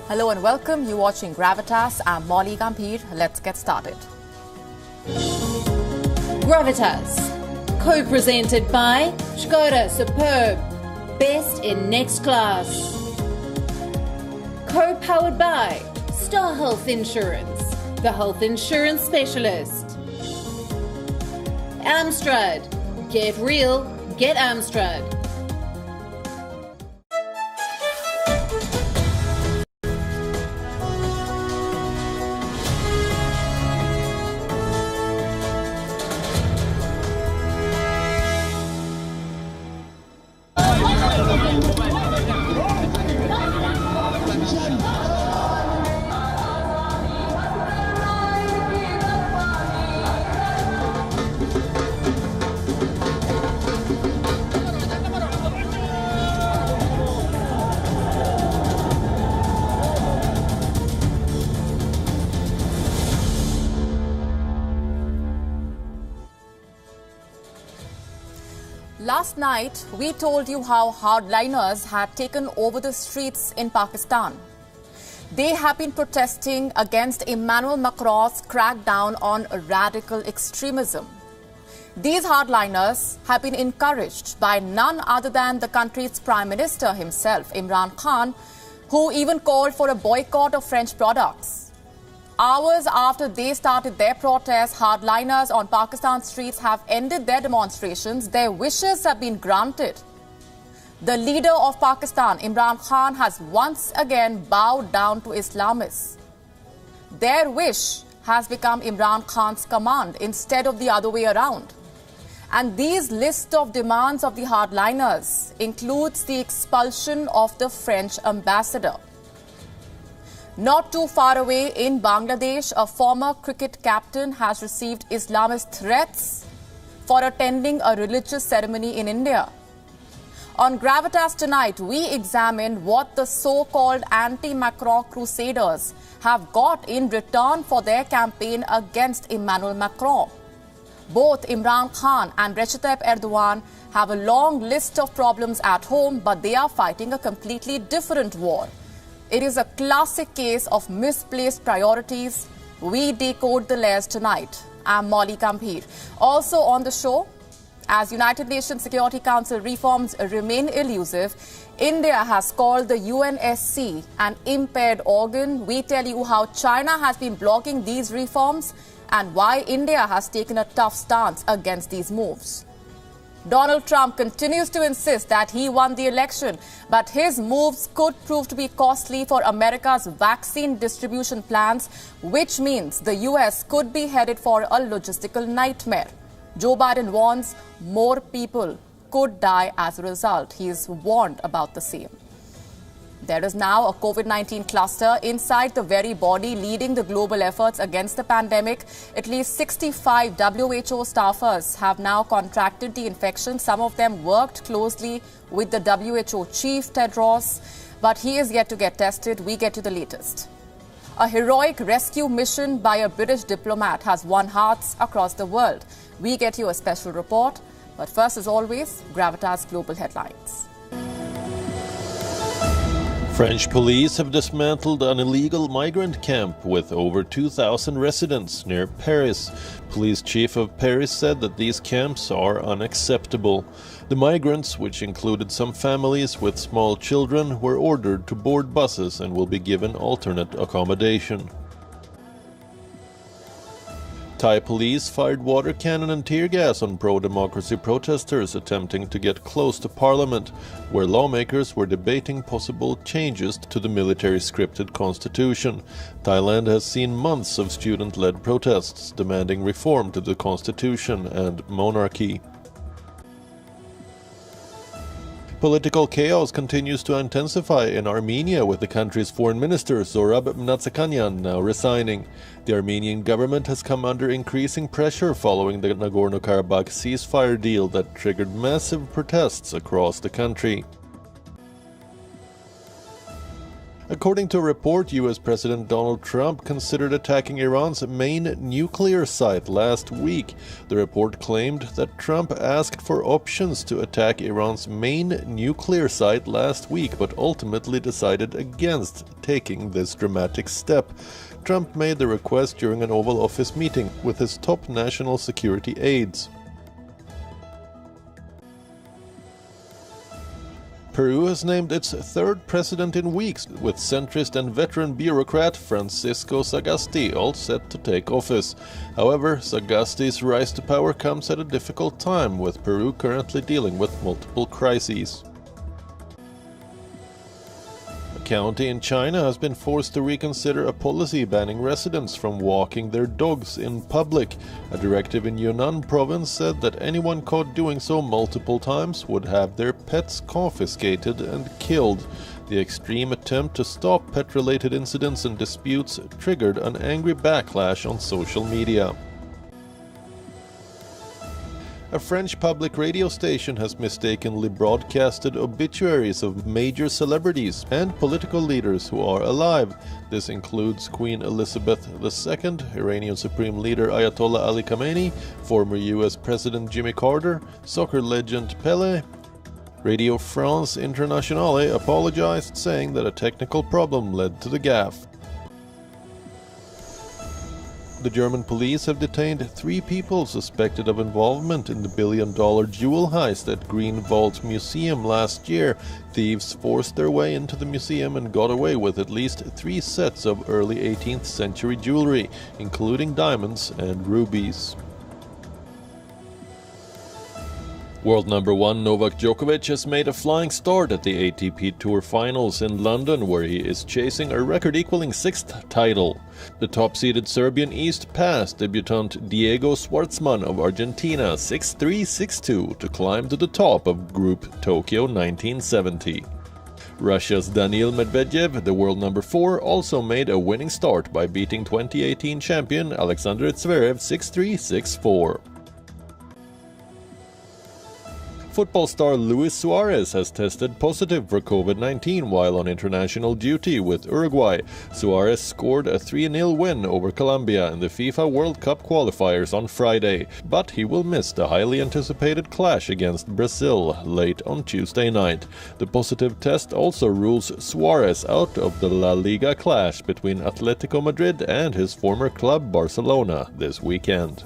Hello and welcome. You're watching Gravitas. I'm Molly Gambhir. Let's get started. Gravitas, co-presented by Skoda Superb, best in next class. Co-powered by Star Health Insurance, the health insurance specialist. Amstrad, get real, get Amstrad. Last night, we told you how hardliners had taken over the streets in Pakistan. They have been protesting against Emmanuel Macron's crackdown on radical extremism. These hardliners have been encouraged by none other than the country's Prime Minister himself, Imran Khan, who even called for a boycott of French products. Hours after they started their protests, hardliners on Pakistan's streets have ended their demonstrations. Their wishes have been granted. The leader of Pakistan, Imran Khan, has once again bowed down to Islamists. Their wish has become Imran Khan's command instead of the other way around. And these list of demands of the hardliners includes the expulsion of the French ambassador. Not too far away in Bangladesh, a former cricket captain has received Islamist threats for attending a religious ceremony in India. On Gravitas tonight, we examine what the so-called anti-Macron crusaders have got in return for their campaign against Emmanuel Macron. Both Imran Khan and Recep Tayyip Erdogan have a long list of problems at home, but they are fighting a completely different war. It is a classic case of misplaced priorities. We decode the layers tonight. I'm Molly Gambhir. Also on the show, as United Nations Security Council reforms remain elusive, India has called the UNSC an impaired organ. We tell you how China has been blocking these reforms and why India has taken a tough stance against these moves. Donald Trump continues to insist that he won the election, but his moves could prove to be costly for America's vaccine distribution plans, which means the US could be headed for a logistical nightmare. Joe Biden warns more people could die as a result. He is warned about the same. There is now a COVID-19 cluster inside the very body leading the global efforts against the pandemic. At least 65 WHO staffers have now contracted the infection. Some of them worked closely with the WHO chief, Tedros, but he is yet to get tested. We get to the latest. A heroic rescue mission by a British diplomat has won hearts across the world. We get you a special report. But first, as always, Gravitas Global Headlines. French police have dismantled an illegal migrant camp with over 2,000 residents near Paris. Police chief of Paris said that these camps are unacceptable. The migrants, which included some families with small children, were ordered to board buses and will be given alternate accommodation. Thai police fired water cannon and tear gas on pro-democracy protesters attempting to get close to parliament, where lawmakers were debating possible changes to the military-scripted constitution. Thailand has seen months of student-led protests demanding reform to the constitution and monarchy. Political chaos continues to intensify in Armenia, with the country's foreign minister Zorab Mnatsakanyan now resigning. The Armenian government has come under increasing pressure following the Nagorno-Karabakh ceasefire deal that triggered massive protests across the country. According to a report, US President Donald Trump considered attacking Iran's main nuclear site last week. The report claimed that Trump asked for options to attack Iran's main nuclear site last week, but ultimately decided against taking this dramatic step. Trump made the request during an Oval Office meeting with his top national security aides. Peru has named its third president in weeks, with centrist and veteran bureaucrat Francisco Sagasti all set to take office. However, Sagasti's rise to power comes at a difficult time, with Peru currently dealing with multiple crises. A county in China has been forced to reconsider a policy banning residents from walking their dogs in public. A directive in Yunnan province said that anyone caught doing so multiple times would have their pets confiscated and killed. The extreme attempt to stop pet-related incidents and disputes triggered an angry backlash on social media. A French public radio station has mistakenly broadcasted obituaries of major celebrities and political leaders who are alive. This includes Queen Elizabeth II, Iranian Supreme Leader Ayatollah Ali Khamenei, former US President Jimmy Carter, soccer legend Pelé. Radio France Internationale apologized, saying that a technical problem led to the gaffe. The German police have detained 3 people suspected of involvement in the billion-dollar jewel heist at Green Vault Museum last year. Thieves forced their way into the museum and got away with at least 3 sets of early 18th century jewelry, including diamonds and rubies. World number 1 Novak Djokovic has made a flying start at the ATP Tour Finals in London, where he is chasing a record-equaling 6th title. The top-seeded Serbian East passed debutant Diego Schwartzman of Argentina 6-3, 6-2 to climb to the top of Group Tokyo 1970. Russia's Daniil Medvedev, the world number 4, also made a winning start by beating 2018 champion Alexander Zverev 6-3, 6-4. Football star Luis Suarez has tested positive for COVID-19 while on international duty with Uruguay. Suarez scored a 3-0 win over Colombia in the FIFA World Cup qualifiers on Friday, but he will miss the highly anticipated clash against Brazil late on Tuesday night. The positive test also rules Suarez out of the La Liga clash between Atletico Madrid and his former club Barcelona this weekend.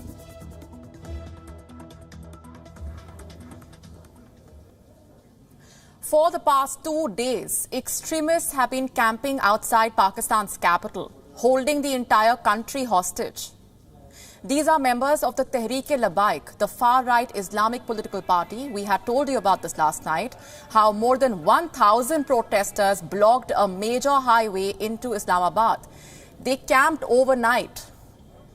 For the past 2 days, extremists have been camping outside Pakistan's capital, holding the entire country hostage. These are members of the Tehreek-e-Labbaik, the far-right Islamic political party. We had told you about this last night, how more than 1,000 protesters blocked a major highway into Islamabad. They camped overnight.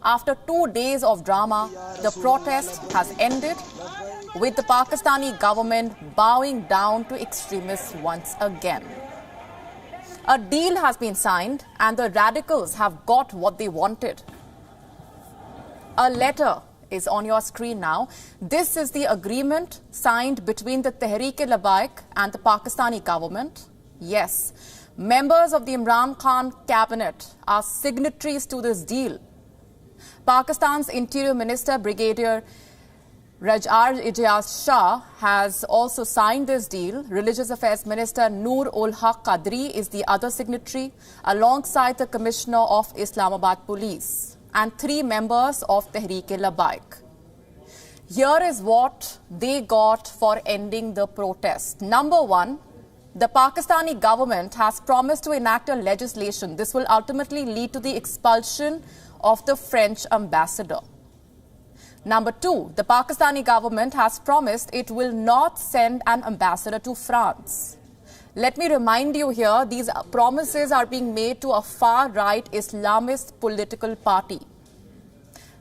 After 2 days of drama, the protest has ended, with the Pakistani government bowing down to extremists once again. A deal has been signed and the radicals have got what they wanted. A letter is on your screen now. This is the agreement signed between the Tehreek-e-Labbaik and the Pakistani government. Yes, members of the Imran Khan cabinet are signatories to this deal. Pakistan's Interior Minister Brigadier Ijaz Shah has also signed this deal. Religious Affairs Minister Noor ul Haq Qadri is the other signatory, alongside the Commissioner of Islamabad Police and 3 members of Tehreek-e-Labbaik. Here is what they got for ending the protest. Number 1, the Pakistani government has promised to enact a legislation. This will ultimately lead to the expulsion of the French ambassador. Number 2, the Pakistani government has promised it will not send an ambassador to France. Let me remind you here, these promises are being made to a far-right Islamist political party.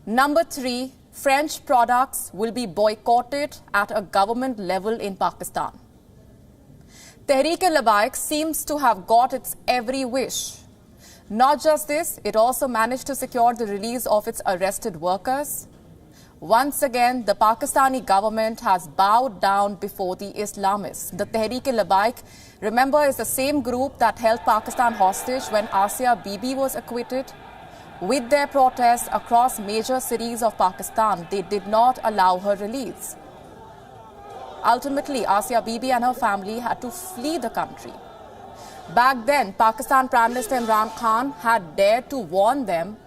Number 3, French products will be boycotted at a government level in Pakistan. Tehreek-e-Labbaik seems to have got its every wish. Not just this, it also managed to secure the release of its arrested workers. Once again, the Pakistani government has bowed down before the Islamists. The Tehreek-e-Labbaik, remember, is the same group that held Pakistan hostage when Asia Bibi was acquitted. With their protests across major cities of Pakistan, they did not allow her release. Ultimately, Asia Bibi and her family had to flee the country. Back then, Pakistan Prime Minister Imran Khan had dared to warn them,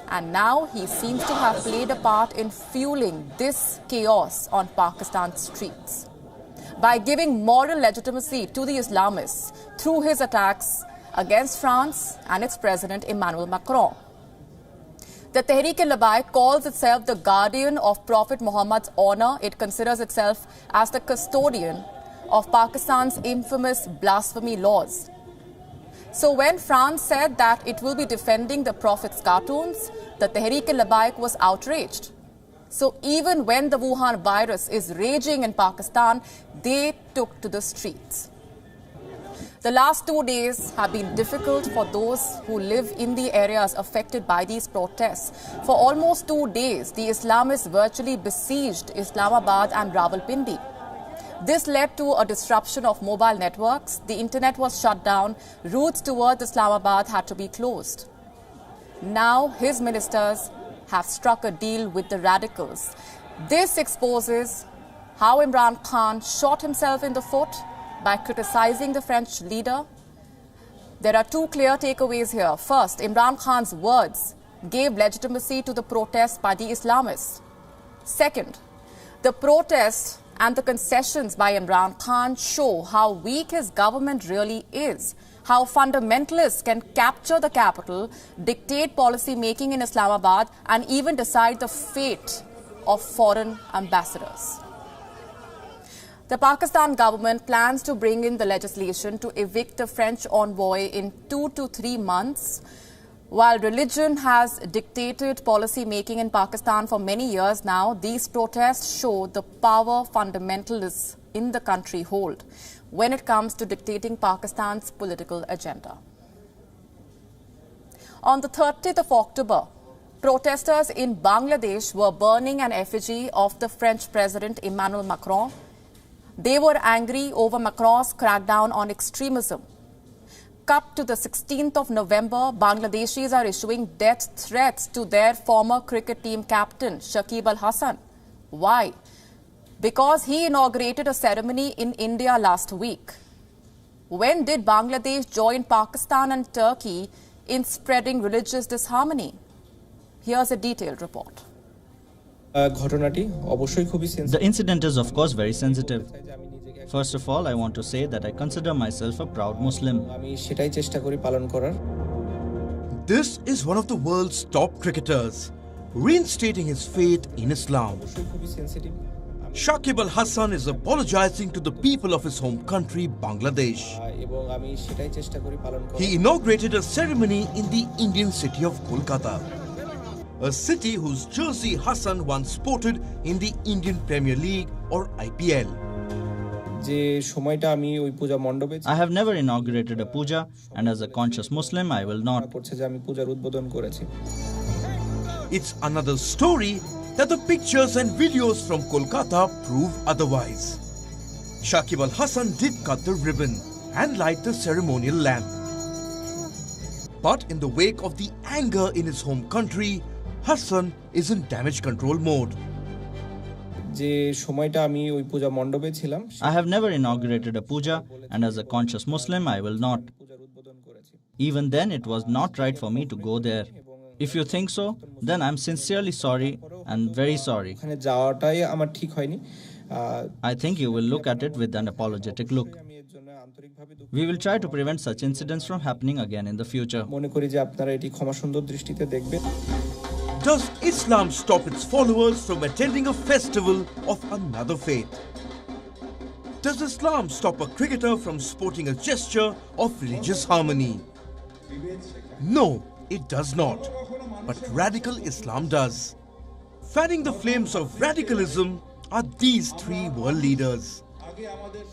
and now he seems to have played a part in fueling this chaos on Pakistan's streets by giving moral legitimacy to the Islamists through his attacks against France and its President Emmanuel Macron. The Tehreek-e-Labbaik calls itself the guardian of Prophet Muhammad's honor. It considers itself as the custodian of Pakistan's infamous blasphemy laws. So when France said that it will be defending the Prophet's cartoons, the Tehreek-e-Labbaik was outraged. So even when the Wuhan virus is raging in Pakistan, they took to the streets. The last 2 days have been difficult for those who live in the areas affected by these protests. For almost 2 days, the Islamists virtually besieged Islamabad and Rawalpindi. This led to a disruption of mobile networks. The internet was shut down. Routes towards Islamabad had to be closed. Now his ministers have struck a deal with the radicals. This exposes how Imran Khan shot himself in the foot by criticizing the French leader. There are two clear takeaways here. First, Imran Khan's words gave legitimacy to the protests by the Islamists. Second, the protests and the concessions by Imran Khan show how weak his government really is, how fundamentalists can capture the capital, dictate policy making in Islamabad, and even decide the fate of foreign ambassadors. The Pakistan government plans to bring in the legislation to evict the French envoy in 2 to 3 months. While religion has dictated policy making in Pakistan for many years now, these protests show the power fundamentalists in the country hold when it comes to dictating Pakistan's political agenda. On the 30th of October, protesters in Bangladesh were burning an effigy of the French President Emmanuel Macron. They were angry over Macron's crackdown on extremism. Cut to the 16th of November, Bangladeshis are issuing death threats to their former cricket team captain, Shakib Al Hasan. Why? Because he inaugurated a ceremony in India last week. When did Bangladesh join Pakistan and Turkey in spreading religious disharmony? Here's a detailed report. The incident is, of course, very sensitive. First of all, I want to say that I consider myself a proud Muslim. This is one of the world's top cricketers, reinstating his faith in Islam. Shakib Al Hasan is apologizing to the people of his home country, Bangladesh. He inaugurated a ceremony in the Indian city of Kolkata, a city whose jersey Hasan once sported in the Indian Premier League or IPL. I have never inaugurated a puja, and as a conscious Muslim, I will not. It's another story that the pictures and videos from Kolkata prove otherwise. Shakib Al Hasan did cut the ribbon and light the ceremonial lamp. But in the wake of the anger in his home country, Hasan is in damage control mode. I have never inaugurated a puja, and as a conscious Muslim, I will not. Even then, it was not right for me to go there. If you think so, then I'm sincerely sorry and very sorry. I think you will look at it with an apologetic look. We will try to prevent such incidents from happening again in the future. Does Islam stop its followers from attending a festival of another faith? Does Islam stop a cricketer from sporting a gesture of religious harmony? No, it does not. But radical Islam does. Fanning the flames of radicalism are these three world leaders: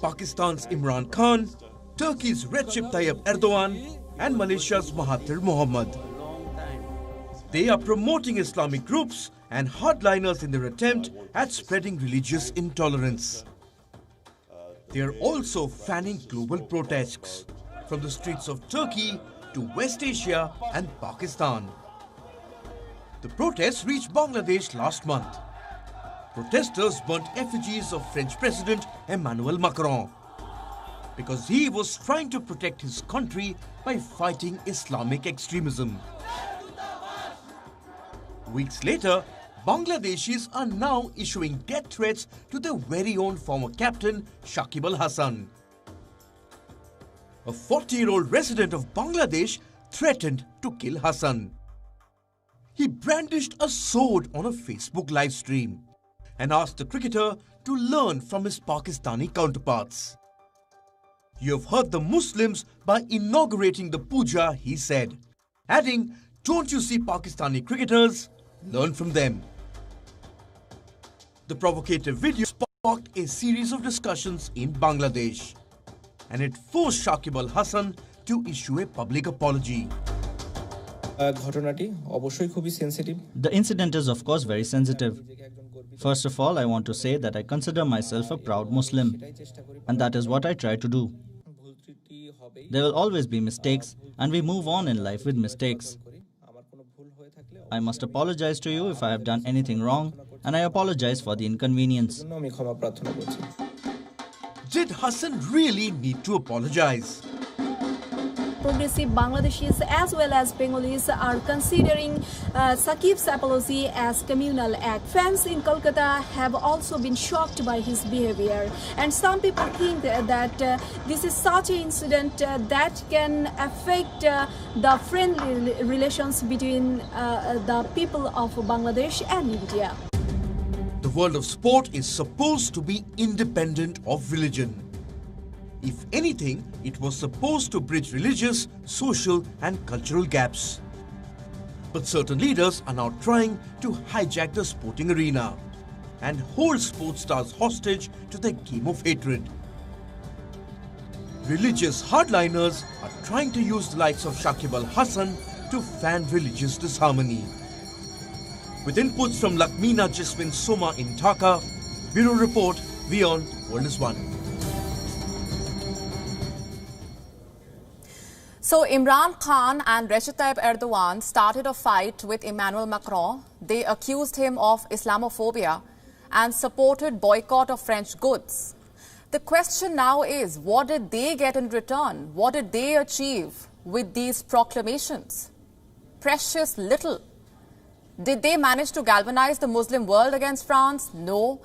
Pakistan's Imran Khan, Turkey's Recep Tayyip Erdogan, and Malaysia's Mahathir Mohamad. They are promoting Islamic groups and hardliners in their attempt at spreading religious intolerance. They are also fanning global protests from the streets of Turkey to West Asia and Pakistan. The protests reached Bangladesh last month. Protesters burnt effigies of French President Emmanuel Macron because he was trying to protect his country by fighting Islamic extremism. Weeks later, Bangladeshis are now issuing death threats to their very own former captain, Shakib Al Hasan. A 40-year-old resident of Bangladesh threatened to kill Hasan. He brandished a sword on a Facebook live stream and asked the cricketer to learn from his Pakistani counterparts. "You have hurt the Muslims by inaugurating the puja," he said, adding, "Don't you see Pakistani cricketers? Learn from them." The provocative video sparked a series of discussions in Bangladesh, and it forced Shakib Al Hasan to issue a public apology. The incident is of course very sensitive. First of all, I want to say that I consider myself a proud Muslim, and that is what I try to do. There will always be mistakes, and we move on in life with mistakes. I must apologize to you if I have done anything wrong, and I apologize for the inconvenience. Did Hasan really need to apologize? Progressive Bangladeshis as well as Bengalis are considering Shakib's apology as communal act. Fans in Kolkata have also been shocked by his behavior, and some people think that this is such an incident that can affect the friendly relations between the people of Bangladesh and India. The world of sport is supposed to be independent of religion. If anything, it was supposed to bridge religious, social and cultural gaps. But certain leaders are now trying to hijack the sporting arena and hold sports stars hostage to their game of hatred. Religious hardliners are trying to use the likes of Shakib Al Hasan to fan religious disharmony. With inputs from Lakmeena Jasmine Soma in Dhaka, Bureau Report, WION, World is One. So Imran Khan and Recep Tayyip Erdogan started a fight with Emmanuel Macron. They accused him of Islamophobia and supported boycott of French goods. The question now is, what did they get in return? What did they achieve with these proclamations? Precious little. Did they manage to galvanize the Muslim world against France? No.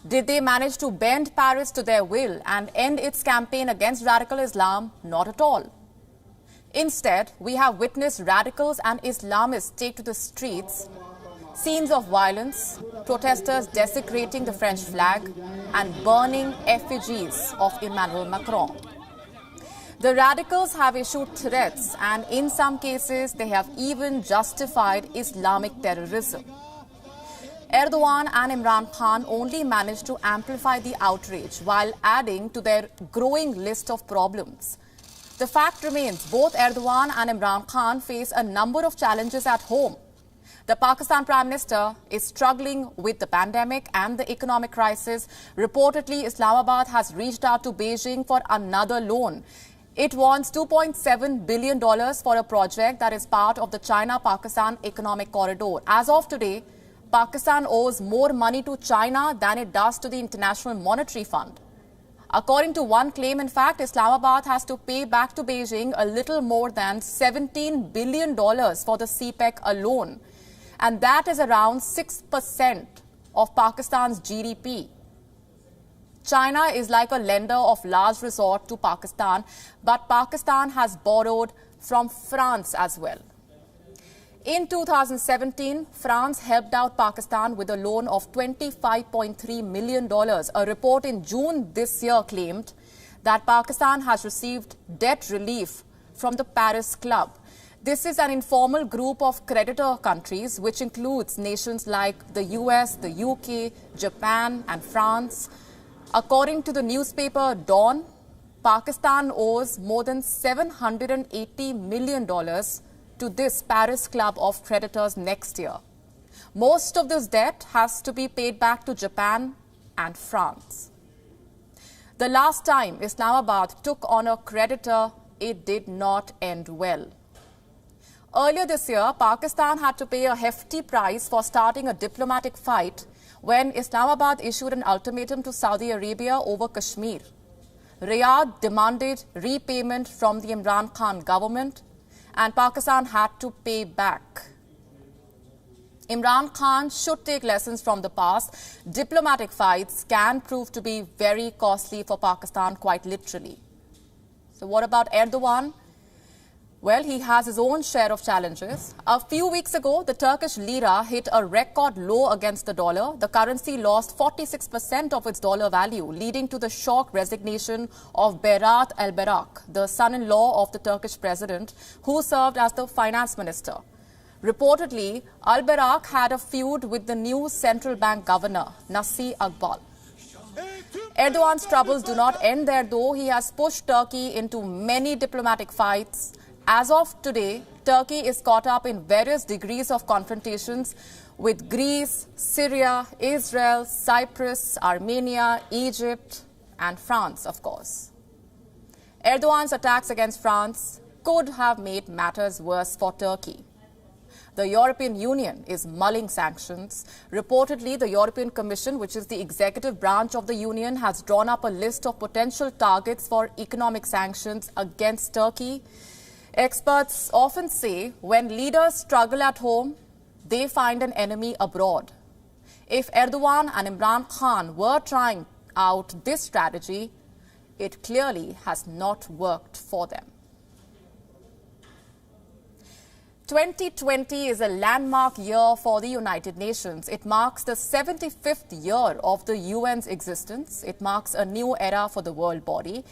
Did they manage to bend Paris to their will and end its campaign against radical Islam? Not at all. Instead, we have witnessed radicals and Islamists take to the streets, scenes of violence, protesters desecrating the French flag and burning effigies of Emmanuel Macron. The radicals have issued threats, and in some cases they have even justified Islamic terrorism. Erdogan and Imran Khan only managed to amplify the outrage while adding to their growing list of problems. The fact remains, both Erdogan and Imran Khan face a number of challenges at home. The Pakistan Prime Minister is struggling with the pandemic and the economic crisis. Reportedly, Islamabad has reached out to Beijing for another loan. It wants $2.7 billion for a project that is part of the China-Pakistan Economic Corridor. As of today, Pakistan owes more money to China than it does to the International Monetary Fund. According to one claim, in fact, Islamabad has to pay back to Beijing a little more than $17 billion for the CPEC alone. And that is around 6% of Pakistan's GDP. China is like a lender of last resort to Pakistan, but Pakistan has borrowed from France as well. In 2017, France helped out Pakistan with a loan of $25.3 million. A report in June this year claimed that Pakistan has received debt relief from the Paris Club. This is an informal group of creditor countries, which includes nations like the US, the UK, Japan and France. According to the newspaper Dawn, Pakistan owes more than $780 million to this Paris Club of creditors next year. Most of this debt has to be paid back to Japan and France. The last time Islamabad took on a creditor, it did not end well. Earlier this year, Pakistan had to pay a hefty price for starting a diplomatic fight when Islamabad issued an ultimatum to Saudi Arabia over Kashmir. Riyadh demanded repayment from the Imran Khan government, and Pakistan had to pay back. Imran Khan should take lessons from the past. Diplomatic fights can prove to be very costly for Pakistan, quite literally. So what about Erdogan? Well, he has his own share of challenges. A few weeks ago, the Turkish lira hit a record low against the dollar. The currency lost 46% of its dollar value, leading to the shock resignation of Berat al-Barak, the son-in-law of the Turkish president, who served as the finance minister. Reportedly, al-Barak had a feud with the new central bank governor, Nasir Akbal. Erdogan's troubles do not end there, though. He has pushed Turkey into many diplomatic fights. As of today, Turkey is caught up in various degrees of confrontations with Greece, Syria, Israel, Cyprus, Armenia, Egypt, and France, of course. Erdogan's attacks against France could have made matters worse for Turkey. The European Union is mulling sanctions. Reportedly, the European Commission, which is the executive branch of the Union, has drawn up a list of potential targets for economic sanctions against Turkey. Experts often say when leaders struggle at home, they find an enemy abroad. If Erdogan and Imran Khan were trying out this strategy, it clearly has not worked for them. 2020 is a landmark year for the United Nations. It marks the 75th year of the UN's existence. It marks a new era for the world body.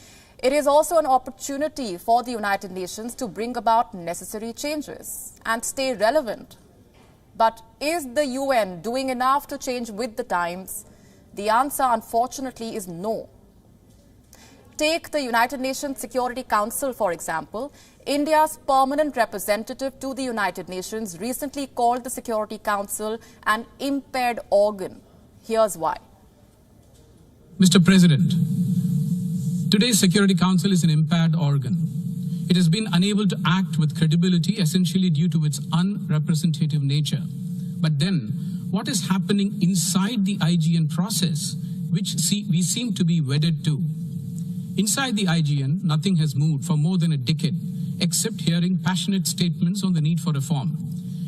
It is also an opportunity for the United Nations to bring about necessary changes and stay relevant. But is the UN doing enough to change with the times? The answer, unfortunately, is no. Take the United Nations Security Council, for example. India's permanent representative to the United Nations recently called the Security Council an impaired organ. Here's why. Mr. President, today's Security Council is an impaired organ. It has been unable to act with credibility, essentially due to its unrepresentative nature. But then, what is happening inside the IGN process, which we seem to be wedded to? Inside the IGN, nothing has moved for more than a decade, except hearing passionate statements on the need for reform.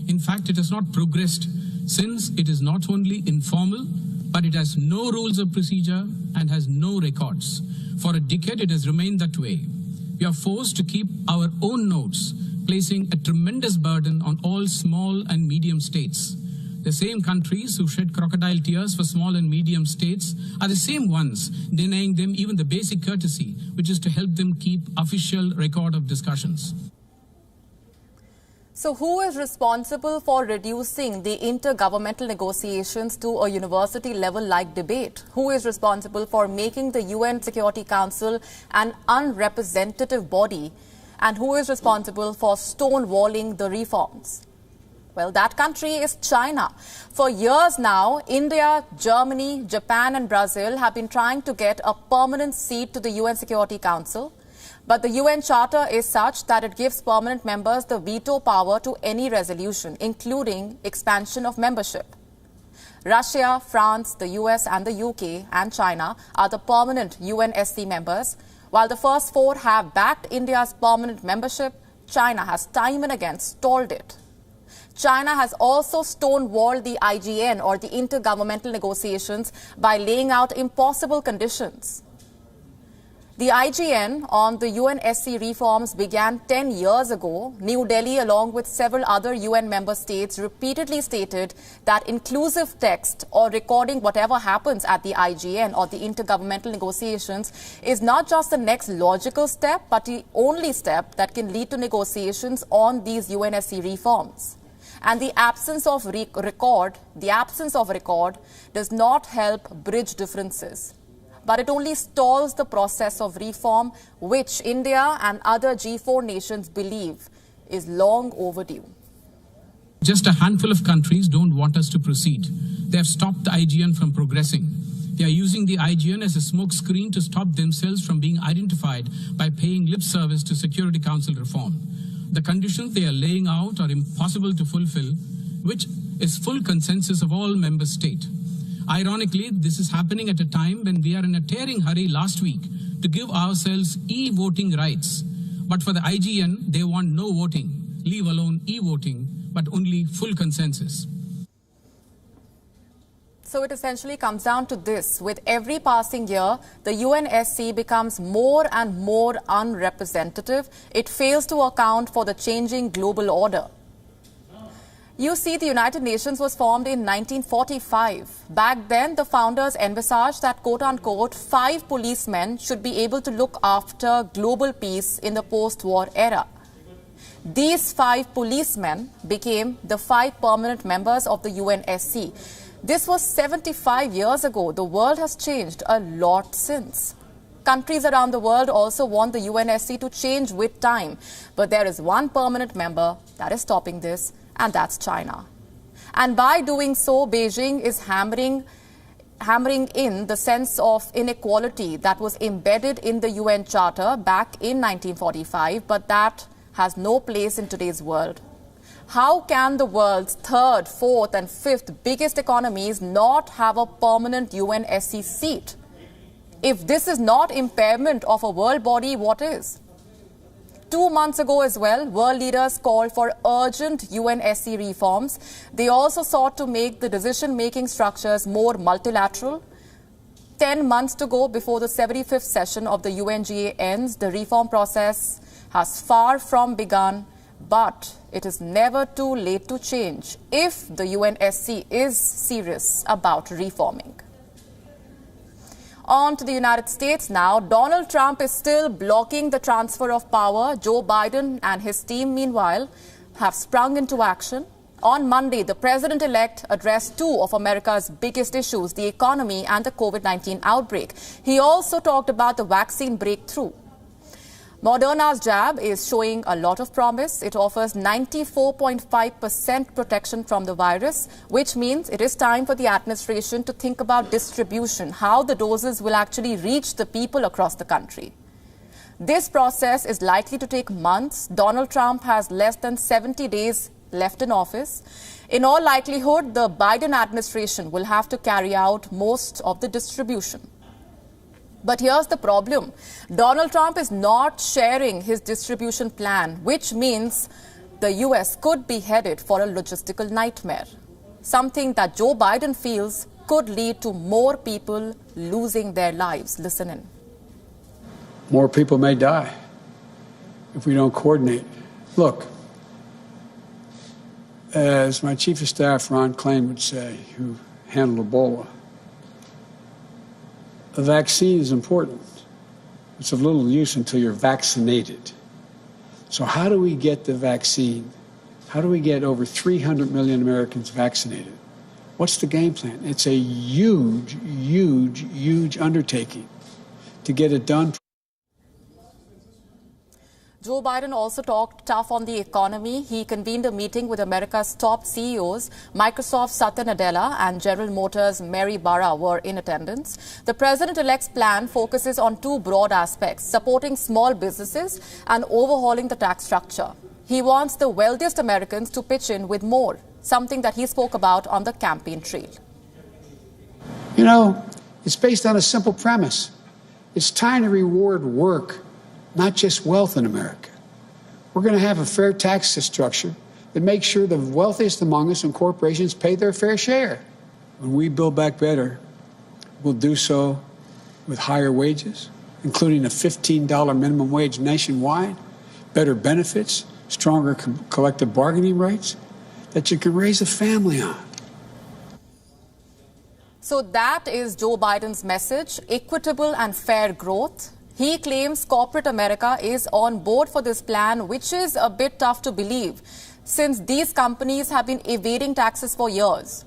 In fact, it has not progressed since it is not only informal, but it has no rules of procedure and has no records. For a decade, it has remained that way. We are forced to keep our own notes, placing a tremendous burden on all small and medium states. The same countries who shed crocodile tears for small and medium states are the same ones denying them even the basic courtesy, which is to help them keep official record of discussions. So who is responsible for reducing the intergovernmental negotiations to a university level like debate? Who is responsible for making the UN Security Council an unrepresentative body? And who is responsible for stonewalling the reforms? Well, that country is China. For years now, India, Germany, Japan and Brazil have been trying to get a permanent seat to the UN Security Council. But the UN Charter is such that it gives permanent members the veto power to any resolution, including expansion of membership. Russia, France, the US and the UK and China are the permanent UNSC members. While the first four have backed India's permanent membership, China has time and again stalled it. China has also stonewalled the IGN, or the intergovernmental negotiations, by laying out impossible conditions. The IGN on the UNSC reforms began 10 years ago. New Delhi, along with several other UN member states, repeatedly stated that inclusive text or recording whatever happens at the IGN or the intergovernmental negotiations is not just the next logical step, but the only step that can lead to negotiations on these UNSC reforms. And the absence of record does not help bridge differences. But it only stalls the process of reform, which India and other G4 nations believe is long overdue. Just a handful of countries don't want us to proceed. They have stopped the IGN from progressing. They are using the IGN as a smokescreen to stop themselves from being identified by paying lip service to Security Council reform. The conditions they are laying out are impossible to fulfill, which is full consensus of all member states. Ironically, this is happening at a time when we are in a tearing hurry last week to give ourselves e-voting rights. But for the IGN, they want no voting, leave alone e-voting, but only full consensus. So it essentially comes down to this. With every passing year, the UNSC becomes more and more unrepresentative. It fails to account for the changing global order. You see, the United Nations was formed in 1945. Back then, the founders envisaged that, quote-unquote, 5 policemen should be able to look after global peace in the post-war era. These 5 policemen became the 5 permanent members of the UNSC. This was 75 years ago. The world has changed a lot since. Countries around the world also want the UNSC to change with time. But there is one permanent member that is stopping this, and that's China. And by doing so, Beijing is hammering in the sense of inequality that was embedded in the UN Charter back in 1945, but that has no place in today's world. How can the world's 3rd, 4th and 5th biggest economies not have a permanent UNSC seat? If this is not impairment of a world body, what is? 2 months ago as well, world leaders called for urgent UNSC reforms. They also sought to make the decision-making structures more multilateral. 10 months to go before the 75th session of the UNGA ends. The reform process has far from begun. But it is never too late to change if the UNSC is serious about reforming. On to the United States now. Donald Trump is still blocking the transfer of power. Joe Biden and his team, meanwhile, have sprung into action. On Monday, the president-elect addressed 2 of America's biggest issues, the economy and the COVID-19 outbreak. He also talked about the vaccine breakthrough. Moderna's jab is showing a lot of promise. It offers 94.5% protection from the virus, which means it is time for the administration to think about distribution, how the doses will actually reach the people across the country. This process is likely to take months. Donald Trump has less than 70 days left in office. In all likelihood, the Biden administration will have to carry out most of the distribution. But here's the problem. Donald Trump is not sharing his distribution plan, which means the U.S. could be headed for a logistical nightmare, something that Joe Biden feels could lead to more people losing their lives. Listen in. More people may die if we don't coordinate. Look, as my chief of staff, Ron Klain, would say, who handled Ebola, a vaccine is important. It's of little use until you're vaccinated. So how do we get the vaccine? How do we get over 300 million Americans vaccinated? What's the game plan? It's a huge, huge, huge undertaking to get it done. Joe Biden also talked tough on the economy. He convened a meeting with America's top CEOs. Microsoft's Satya Nadella and General Motors' Mary Barra were in attendance. The president-elect's plan focuses on 2 broad aspects: supporting small businesses and overhauling the tax structure. He wants the wealthiest Americans to pitch in with more, something that he spoke about on the campaign trail. You know, it's based on a simple premise. It's time to reward work, not just wealth in America. We're going to have a fair tax structure that makes sure the wealthiest among us and corporations pay their fair share. When we build back better, we'll do so with higher wages, including a $15 minimum wage nationwide, better benefits, stronger collective bargaining rights that you can raise a family on. So that is Joe Biden's message: equitable and fair growth. He claims corporate America is on board for this plan, which is a bit tough to believe, since these companies have been evading taxes for years.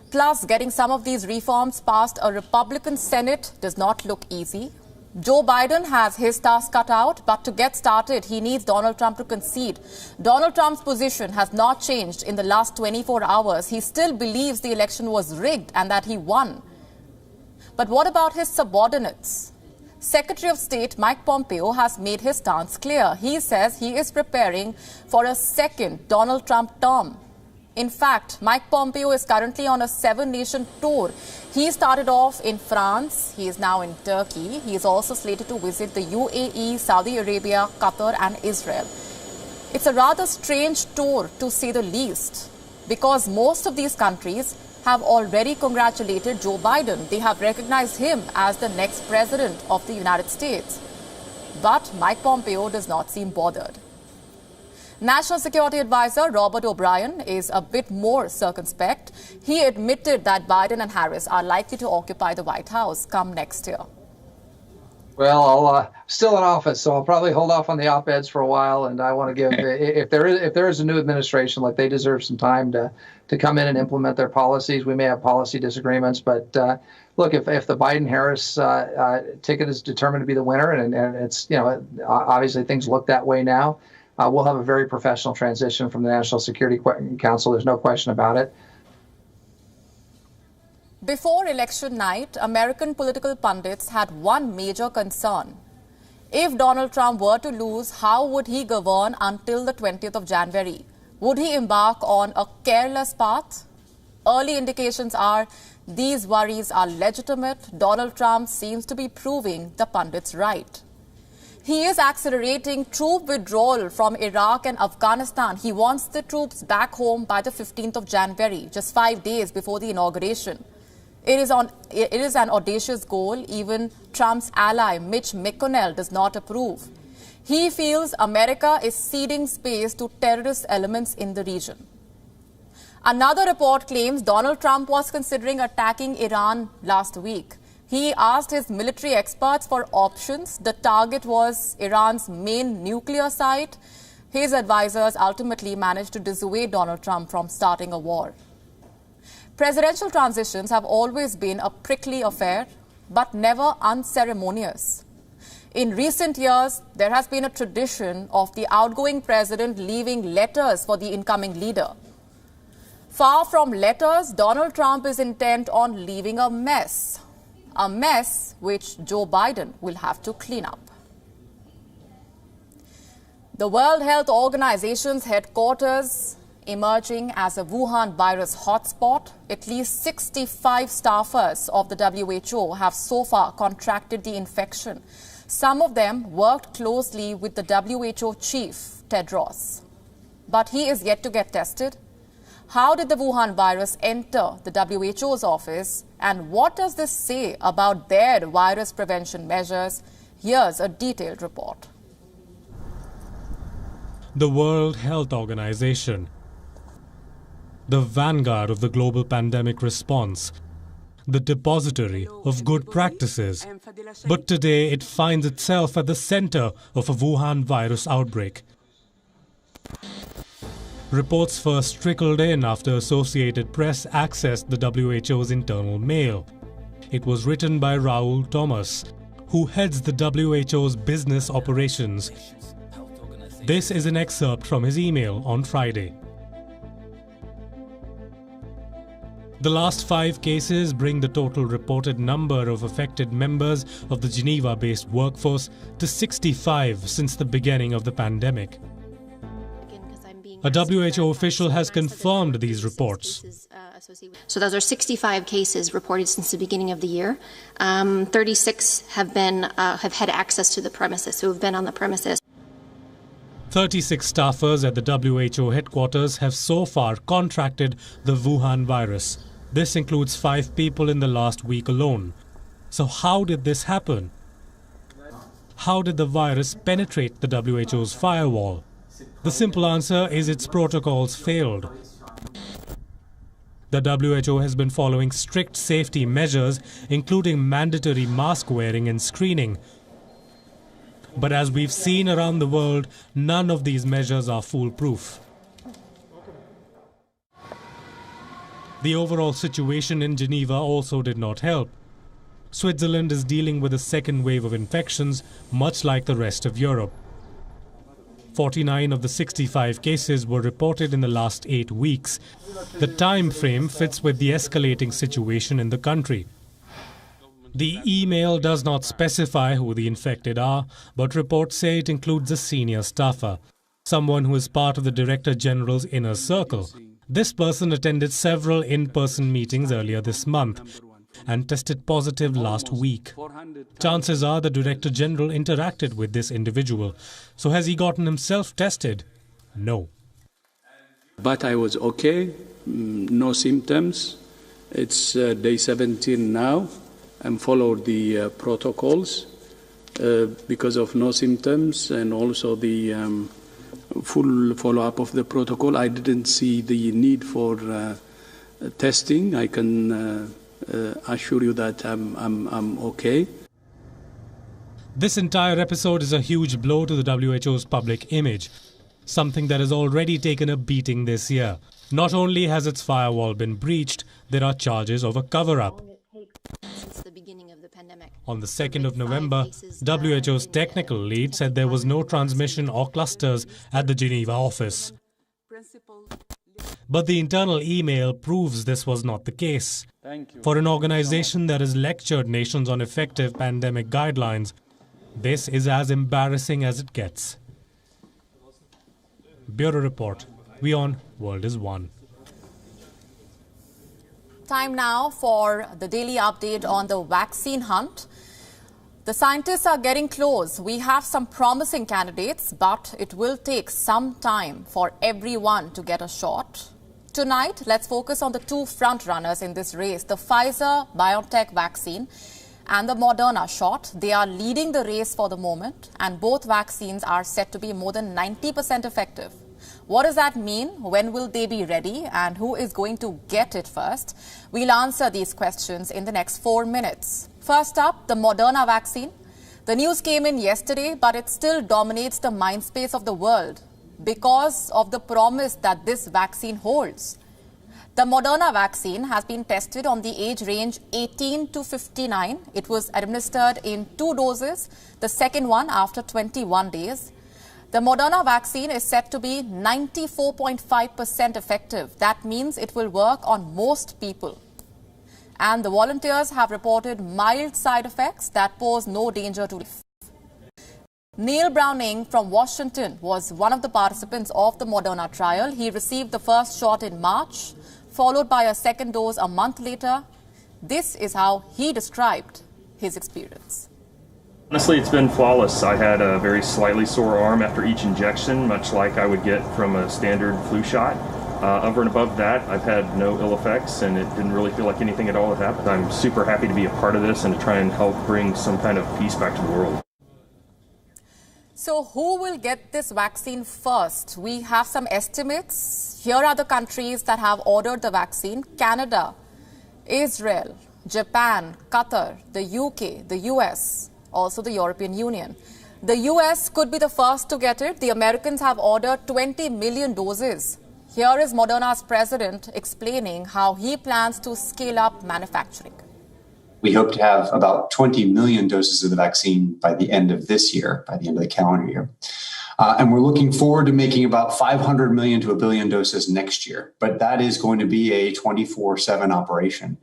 Plus, getting some of these reforms past a Republican Senate does not look easy. Joe Biden has his task cut out, but to get started, he needs Donald Trump to concede. Donald Trump's position has not changed in the last 24 hours. He still believes the election was rigged and that he won. But what about his subordinates? Secretary of State Mike Pompeo has made his stance clear. He says he is preparing for a second Donald Trump term. In fact, Mike Pompeo is currently on a 7-nation tour. He started off in France. He is now in Turkey. He is also slated to visit the UAE, Saudi Arabia, Qatar and Israel. It's a rather strange tour, to say the least, because most of these countries have already congratulated Joe Biden. They have recognized him as the next president of the United States. But Mike Pompeo does not seem bothered. National Security Advisor Robert O'Brien is a bit more circumspect. He admitted that Biden and Harris are likely to occupy the White House come next year. Well, I'll still in office, so I'll probably hold off on the op-eds for a while. And I want to give, if there is a new administration, like, they deserve some time to come in and implement their policies. We may have policy disagreements, but look, if the Biden-Harris ticket is determined to be the winner, and it's, obviously things look that way now, we'll have a very professional transition from the National Security Council. There's no question about it. Before election night, American political pundits had one major concern. If Donald Trump were to lose, how would he govern until the 20th of January? Would he embark on a careless path? Early indications are these worries are legitimate. Donald Trump seems to be proving the pundits right. He is accelerating troop withdrawal from Iraq and Afghanistan. He wants the troops back home by the 15th of January, just 5 days before the inauguration. It is an audacious goal. Even Trump's ally, Mitch McConnell, does not approve. He feels America is ceding space to terrorist elements in the region. Another report claims Donald Trump was considering attacking Iran last week. He asked his military experts for options. The target was Iran's main nuclear site. His advisors ultimately managed to dissuade Donald Trump from starting a war. Presidential transitions have always been a prickly affair, but never unceremonious. In recent years, there has been a tradition of the outgoing president leaving letters for the incoming leader. Far from letters, Donald Trump is intent on leaving a mess which Joe Biden will have to clean up. The World Health Organization's headquarters emerging as a Wuhan virus hotspot. At least 65 staffers of the WHO have so far contracted the infection. Some of them worked closely with the WHO chief, Tedros. But he is yet to get tested. How did the Wuhan virus enter the WHO's office? And what does this say about their virus prevention measures? Here's a detailed report. The World Health Organization, the vanguard of the global pandemic response, the depository of good practices. But today it finds itself at the center of a Wuhan virus outbreak. Reports first trickled in after Associated Press accessed the WHO's internal mail. It was written by Raoul Thomas, who heads the WHO's business operations. This is an excerpt from his email on Friday. The last 5 cases bring the total reported number of affected members of the Geneva-based workforce to 65 since the beginning of the pandemic. A WHO official has confirmed these reports. So those are 65 cases reported since the beginning of the year. 36 have had access to the premises, who have been on the premises. 36 staffers at the WHO headquarters have so far contracted the Wuhan virus. This includes 5 people in the last week alone. So how did this happen? How did the virus penetrate the WHO's firewall? The simple answer is its protocols failed. The WHO has been following strict safety measures, including mandatory mask wearing and screening. But as we've seen around the world, none of these measures are foolproof. The overall situation in Geneva also did not help. Switzerland is dealing with a second wave of infections, much like the rest of Europe. 49 of the 65 cases were reported in the last 8 weeks. The time frame fits with the escalating situation in the country. The email does not specify who the infected are, but reports say it includes a senior staffer, someone who is part of the Director General's inner circle. This person attended several in-person meetings earlier this month and tested positive last week. Chances are the Director General interacted with this individual. So has he gotten himself tested? No. But I was okay, no symptoms. It's day 17 now. I followed the protocols because of no symptoms and also the full follow-up of the protocol. I didn't see the need for testing. I can assure you that I'm okay. This entire episode is a huge blow to the WHO's public image, something that has already taken a beating this year. Not only has its firewall been breached, there are charges of a cover-up. Since the beginning of the pandemic. On the 2nd of November, WHO's technical lead said there was no transmission or clusters at the Geneva office. But the internal email proves this was not the case. For an organization that has lectured nations on effective pandemic guidelines, this is as embarrassing as it gets. Bureau Report. WION, World is One. Time now for the daily update on the vaccine hunt. The scientists are getting close. We have some promising candidates, but it will take some time for everyone to get a shot. Tonight, let's focus on the two front runners in this race, the Pfizer-BioNTech vaccine and the Moderna shot. They are leading the race for the moment, and both vaccines are said to be more than 90% effective. What does that mean? When will they be ready? And who is going to get it first? We'll answer these questions in the next 4 minutes. First up, the Moderna vaccine. The news came in yesterday, but it still dominates the mindspace of the world because of the promise that this vaccine holds. The Moderna vaccine has been tested on the age range 18 to 59. It was administered in 2 doses, the second one after 21 days. The Moderna vaccine is said to be 94.5% effective. That means it will work on most people. And the volunteers have reported mild side effects that pose no danger to life. Neil Browning from Washington was one of the participants of the Moderna trial. He received the first shot in March, followed by a second dose a month later. This is how he described his experience. Honestly, it's been flawless. I had a very slightly sore arm after each injection, much like I would get from a standard flu shot. Over and above that, I've had no ill effects, and it didn't really feel like anything at all had happened. I'm super happy to be a part of this and to try and help bring some kind of peace back to the world. So who will get this vaccine first? We have some estimates. Here are the countries that have ordered the vaccine: Canada, Israel, Japan, Qatar, the UK, the US, also the European Union. The US could be the first to get it. The Americans have ordered 20 million doses. Here is Moderna's president explaining how he plans to scale up manufacturing. We hope to have about 20 million doses of the vaccine by the end of this year, by the end of the calendar year. And we're looking forward to making about 500 million to 1 billion doses next year. But that is going to be a 24/7 operation.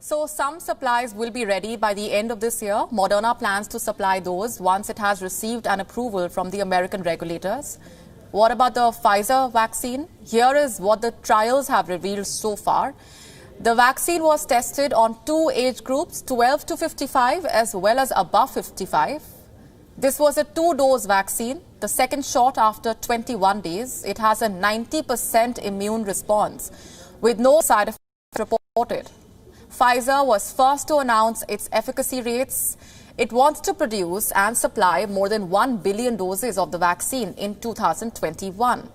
So some supplies will be ready by the end of this year. Moderna plans to supply those once it has received an approval from the American regulators. What about the Pfizer vaccine? Here is what the trials have revealed so far. The vaccine was tested on 2 age groups, 12 to 55 as well as above 55. This was a 2-dose vaccine, the second shot after 21 days. It has a 90% immune response with no side effects reported. Pfizer was first to announce its efficacy rates. It wants to produce and supply more than 1 billion doses of the vaccine in 2021.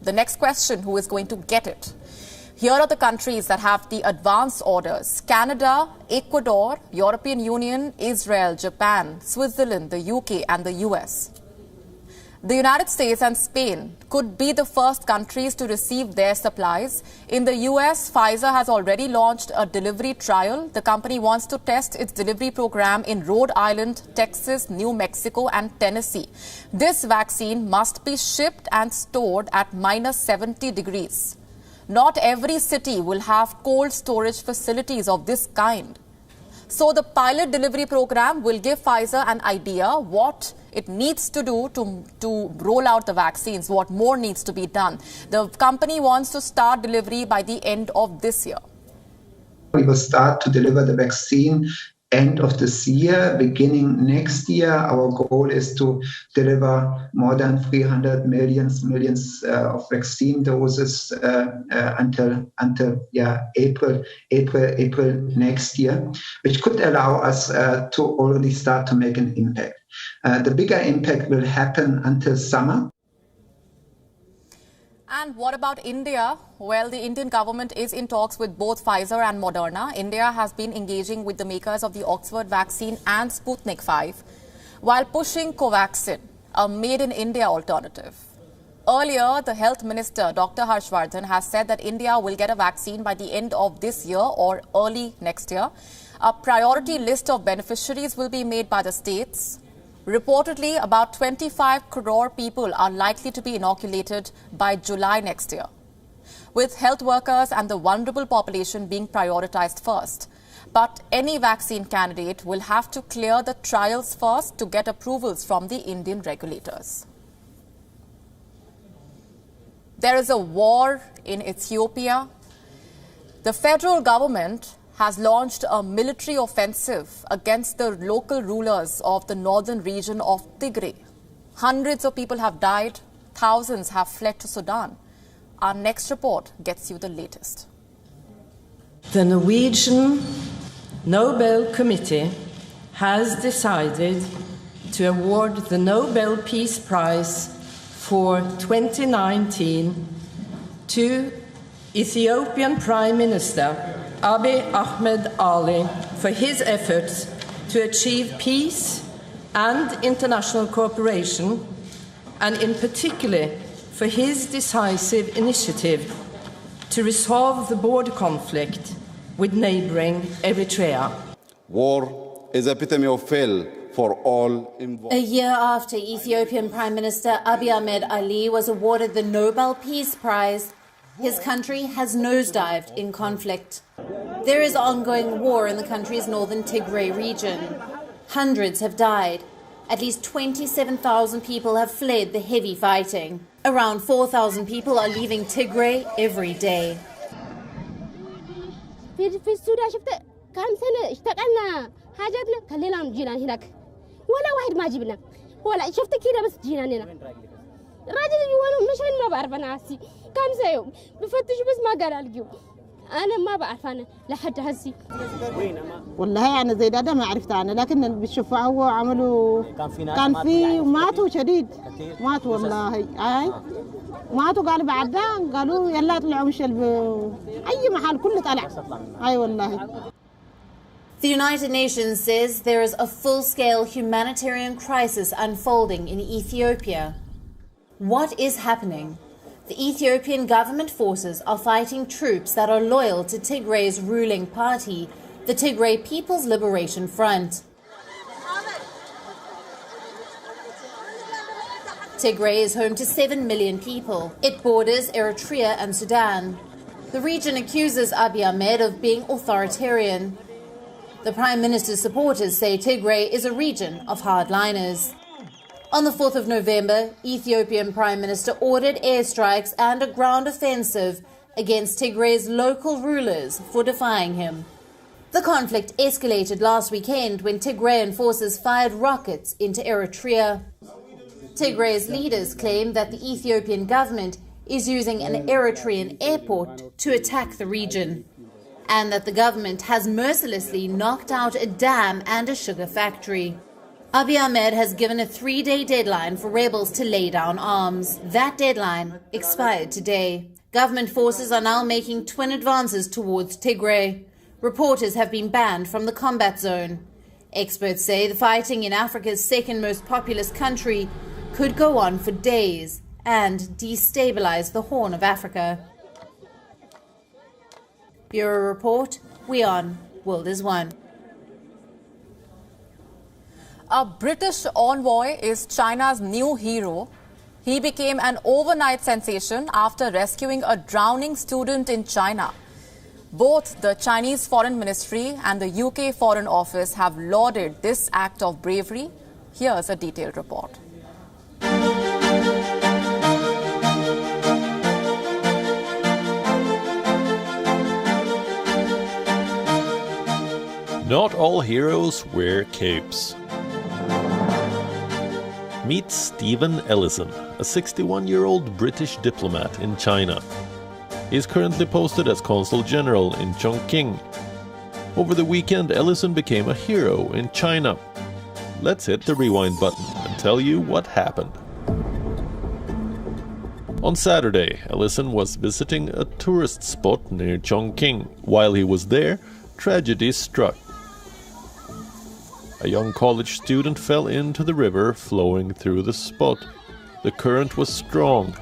The next question, who is going to get it? Here are the countries that have the advance orders: Canada, Ecuador, European Union, Israel, Japan, Switzerland, the UK and the US. The United States and Spain could be the first countries to receive their supplies. In the US, Pfizer has already launched a delivery trial. The company wants to test its delivery program in Rhode Island, Texas, New Mexico and Tennessee. This vaccine must be shipped and stored at -70 degrees. Not every city will have cold storage facilities of this kind. So the pilot delivery program will give Pfizer an idea what it needs to do to roll out the vaccines, what more needs to be done. The company wants to start delivery by the end of this year. We will start to deliver the vaccine end of this year, beginning next year. Our goal is to deliver more than 300 millions of vaccine doses until April next year, which could allow us to already start to make an impact. The bigger impact will happen until summer. And what about India? Well, the Indian government is in talks with both Pfizer and Moderna. India has been engaging with the makers of the Oxford vaccine and Sputnik 5 while pushing Covaxin, a made-in-India alternative. Earlier, the health minister, Dr. Harshvardhan, has said that India will get a vaccine by the end of this year or early next year. A priority list of beneficiaries will be made by the states. Reportedly, about 25 crore people are likely to be inoculated by July next year, with health workers and the vulnerable population being prioritized first. But any vaccine candidate will have to clear the trials first to get approvals from the Indian regulators. There is a war in Ethiopia. The federal government has launched a military offensive against the local rulers of the northern region of Tigray. Hundreds of people have died, thousands have fled to Sudan. Our next report gets you the latest. The Norwegian Nobel Committee has decided to award the Nobel Peace Prize for 2019 to Ethiopian Prime Minister Abiy Ahmed Ali for his efforts to achieve peace and international cooperation, and in particular for his decisive initiative to resolve the border conflict with neighboring Eritrea. War is the epitome of fail for all involved. A year after Ethiopian Prime Minister Abiy Ahmed Ali was awarded the Nobel Peace Prize, his country has nosedived in conflict. There is ongoing war in the country's northern Tigray region. Hundreds have died. At least 27,000 people have fled the heavy fighting. Around 4,000 people are leaving Tigray every day. في السودان شفت كم سنة اشتغلنا حاجاتنا خلينا جينا هناك ولا واحد ما جبنا ولا شفت كده بس جينا هنا راجل وانا مش ما بعرف انا عسي كم سنة بفتش بس ما قال الجو انا ما بعرف انا لحد هسي والله يعني زي ده ما عرفت انا لكن بالشفاعة هو عملوا كان في ماتوا شديد ماتوا والله اي ماتوا قالوا بعد ده قالوا يلا طلعوا مش اي محل كله طلع اي والله. The United Nations says there is a full-scale humanitarian crisis unfolding in Ethiopia. What is happening? The Ethiopian government forces are fighting troops that are loyal to Tigray's ruling party, the Tigray People's Liberation Front. Tigray is home to 7 million people. It borders Eritrea and Sudan. The region accuses Abiy Ahmed of being authoritarian. The Prime Minister's supporters say Tigray is a region of hardliners. On the 4th of November, Ethiopian Prime Minister ordered airstrikes and a ground offensive against Tigray's local rulers for defying him. The conflict escalated last weekend when Tigrayan forces fired rockets into Eritrea. Tigray's leaders claim that the Ethiopian government is using an Eritrean airport to attack the region, and that the government has mercilessly knocked out a dam and a sugar factory. Abiy Ahmed has given a 3-day deadline for rebels to lay down arms. That deadline expired today. Government forces are now making twin advances towards Tigray. Reporters have been banned from the combat zone. Experts say the fighting in Africa's second most populous country could go on for days and destabilize the Horn of Africa. Bureau Report, WION, World is One. A British envoy is China's new hero. He became an overnight sensation after rescuing a drowning student in China. Both the Chinese Foreign Ministry and the UK Foreign Office have lauded this act of bravery. Here's a detailed report. Not all heroes wear capes. Meet Stephen Ellison, a 61-year-old British diplomat in China. He is currently posted as Consul General in Chongqing. Over the weekend, Ellison became a hero in China. Let's hit the rewind button and tell you what happened. On Saturday, Ellison was visiting a tourist spot near Chongqing. While he was there, tragedy struck. A young college student fell into the river flowing through the spot. The current was strong.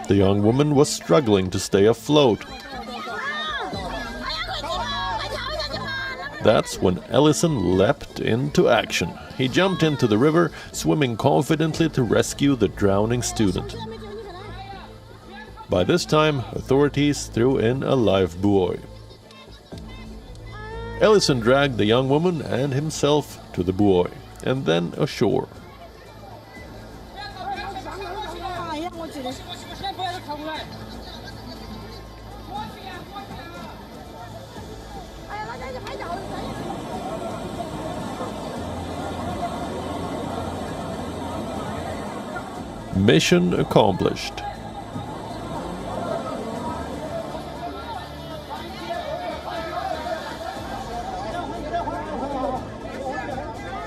The young woman was struggling to stay afloat. That's when Ellison leapt into action. He jumped into the river, swimming confidently to rescue the drowning student. By this time, authorities threw in a life buoy. Ellison dragged the young woman and himself to the buoy, and then ashore. Mission accomplished.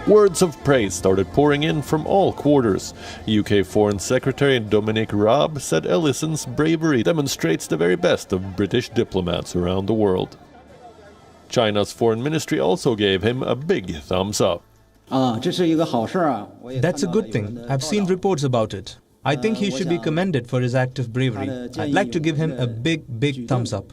Words of praise started pouring in from all quarters. UK Foreign Secretary Dominic Raab said Ellison's bravery demonstrates the very best of British diplomats around the world. China's Foreign Ministry also gave him a big thumbs up. That's a good thing. I've seen reports about it. I think he should be commended for his act of bravery. I'd like to give him a big thumbs up.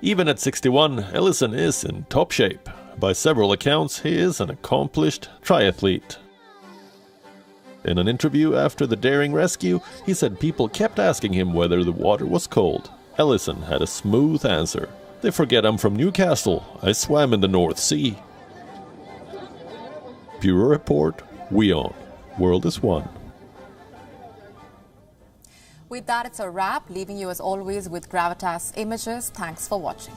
Even at 61, Ellison is in top shape. By several accounts, he is an accomplished triathlete. In an interview after the daring rescue, he said people kept asking him whether the water was cold. Ellison had a smooth answer. "They forget I'm from Newcastle. I swam in the North Sea." Bureau Report, WION. World is One. With that, it's a wrap, leaving you as always with Gravitas Images. Thanks for watching.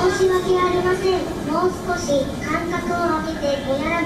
申し訳ありません。もう少し間隔を空けてお並び